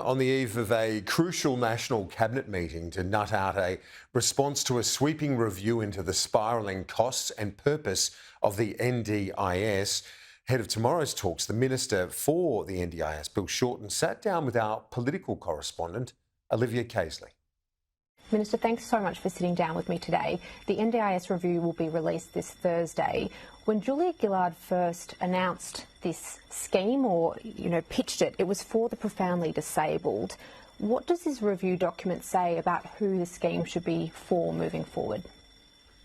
On the eve of a crucial national cabinet meeting to nut out a response to a sweeping review into the spiralling costs and purpose of the NDIS, ahead of tomorrow's talks, the Minister for the NDIS, Bill Shorten, sat down with our political correspondent, Olivia Casely. Minister, thanks so much for sitting down with me today. The NDIS review will be released this Thursday. When Julia Gillard first announced this scheme or, pitched it, it was for the profoundly disabled. What does this review document say about who the scheme should be for moving forward?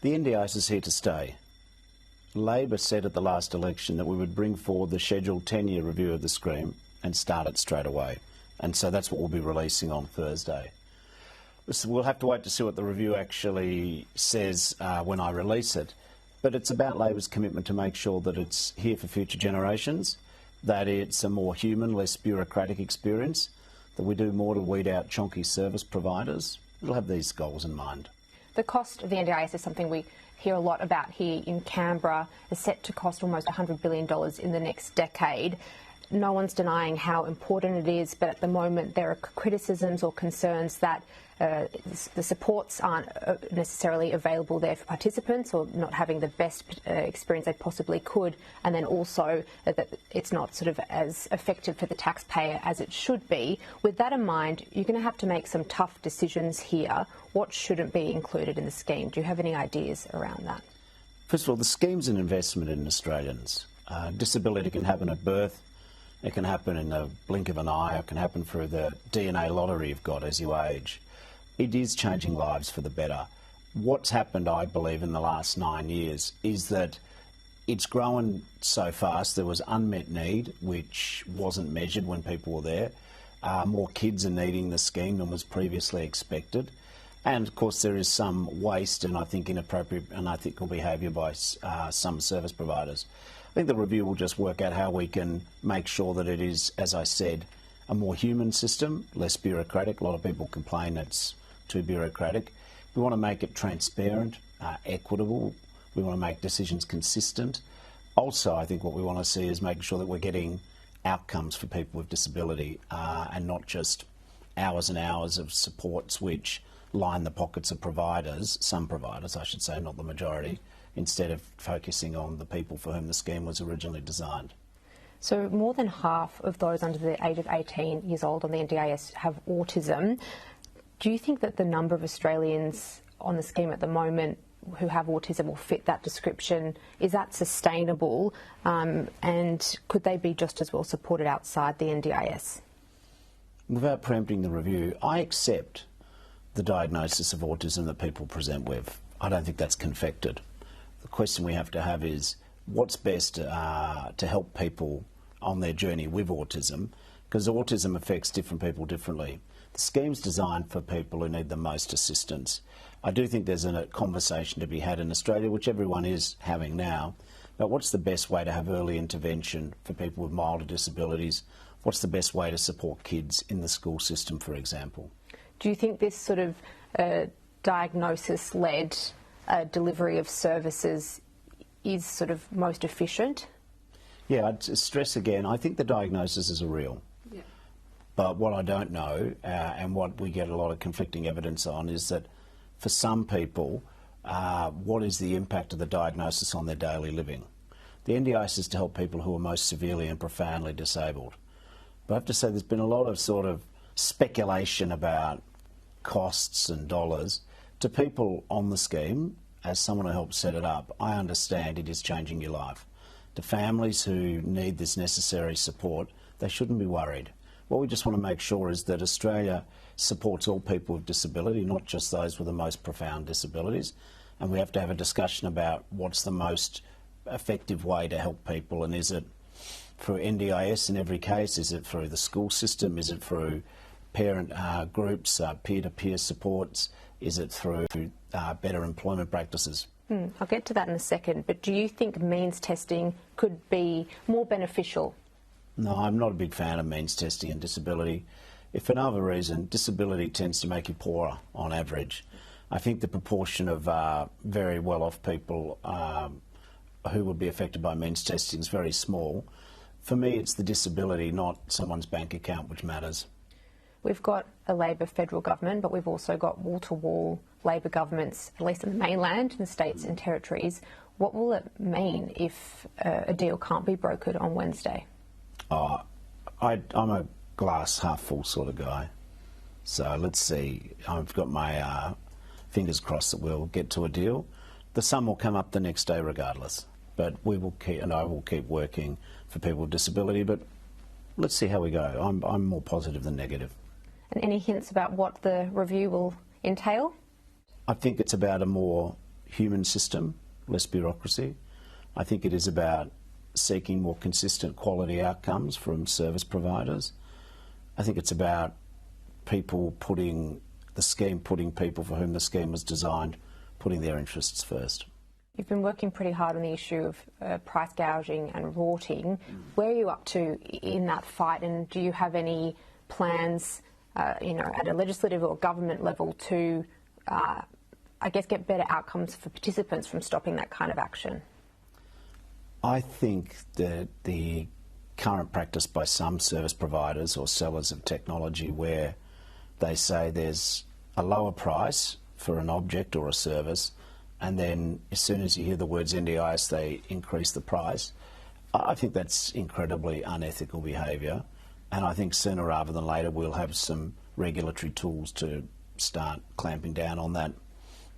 The NDIS is here to stay. Labor said at the last election that we would bring forward the scheduled 10-year review of the scheme and start it straight away. And so that's what we'll be releasing on Thursday. So we'll have to wait to see what the review actually says when I release it. But it's about Labor's commitment to make sure that it's here for future generations, that it's a more human, less bureaucratic experience, that we do more to weed out chonky service providers. It'll have these goals in mind. The cost of the NDIS is something we hear a lot about here in Canberra. It's set to cost almost $100 billion in the next decade. No one's denying how important it is, but at the moment there are criticisms or concerns that the supports aren't necessarily available there for participants, or not having the best experience they possibly could, and then also that it's not sort of as effective for the taxpayer as it should be. With that in mind, you're going to have to make some tough decisions here. What shouldn't be included in the scheme? Do you have any ideas around that? First of all, the scheme's an investment in Australians. Disability can happen at birth. It can happen in the blink of an eye. It can happen through the DNA lottery you've got as you age. It is changing lives for the better. What's happened, I believe, in the last 9 years is that it's grown so fast. There was unmet need, which wasn't measured when people were there. More kids are needing the scheme than was previously expected. And, of course, there is some waste and, I think, inappropriate and unethical behaviour by some service providers. I think the review will just work out how we can make sure that it is, as I said, a more human system, less bureaucratic. A lot of people complain it's too bureaucratic. We want to make it transparent, equitable. We want to make decisions consistent. Also, I think what we want to see is making sure that we're getting outcomes for people with disability and not just hours and hours of supports which line the pockets of providers, some providers I should say, not the majority, instead of focusing on the people for whom the scheme was originally designed. So more than half of those under the age of 18 years old on the NDIS have autism. Do you think that the number of Australians on the scheme at the moment who have autism will fit that description? Is that sustainable? And could they be just as well supported outside the NDIS? Without preempting the review, I accept the diagnosis of autism that people present with. I don't think that's confected. The question we have to have is what's best to help people on their journey with autism, because autism affects different people differently. The scheme's designed for people who need the most assistance. I do think there's a conversation to be had in Australia, which everyone is having now, about what's the best way to have early intervention for people with milder disabilities. What's the best way to support kids in the school system, for example? Do you think this sort of diagnosis-led delivery of services is sort of most efficient? Yeah, I'd stress again, I think the diagnoses are real. Yeah. But what I don't know, and what we get a lot of conflicting evidence on, is that for some people, what is the impact of the diagnosis on their daily living? The NDIS is to help people who are most severely and profoundly disabled. But I have to say there's been a lot of sort of speculation about costs and dollars. To people on the scheme, as someone who helped set it up, I understand it is changing your life. To families who need this necessary support, they shouldn't be worried. What we just want to make sure is that Australia supports all people with disability, not just those with the most profound disabilities. And we have to have a discussion about what's the most effective way to help people, and is it through NDIS in every case? Is it through the school system? Is it through parent groups, peer-to-peer supports? Is it through better employment practices? I'll get to that in a second, but do you think means testing could be more beneficial? No, I'm not a big fan of means testing and disability. If for no other reason, disability tends to make you poorer on average. I think the proportion of very well-off people who would be affected by means testing is very small. For me, it's the disability, not someone's bank account, which matters. We've got a Labor federal government, but we've also got wall-to-wall Labor governments, at least in the mainland, in the states and territories. What will it mean if a deal can't be brokered on Wednesday? I'm a glass half full sort of guy. So let's see. I've got my fingers crossed that we'll get to a deal. The sun will come up the next day regardless. But we will keep, and I will keep working for people with disability. But let's see how we go. I'm more positive than negative. And any hints about what the review will entail? I think it's about a more human system, less bureaucracy. I think it is about seeking more consistent quality outcomes from service providers. I think it's about people putting people for whom the scheme was designed, putting their interests first. You've been working pretty hard on the issue of price gouging and rorting. Where are you up to in that fight, and do you have any plans, at a legislative or government level to, get better outcomes for participants from stopping that kind of action? I think that the current practice by some service providers or sellers of technology where they say there's a lower price for an object or a service, and then as soon as you hear the words NDIS, they increase the price. I think that's incredibly unethical behaviour, and I think sooner rather than later we'll have some regulatory tools to start clamping down on that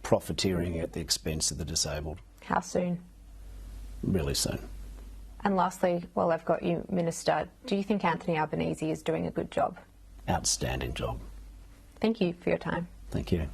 profiteering at the expense of the disabled. How soon? Really soon. And lastly, while I've got you, Minister, do you think Anthony Albanese is doing a good job? Outstanding job. Thank you for your time. Thank you.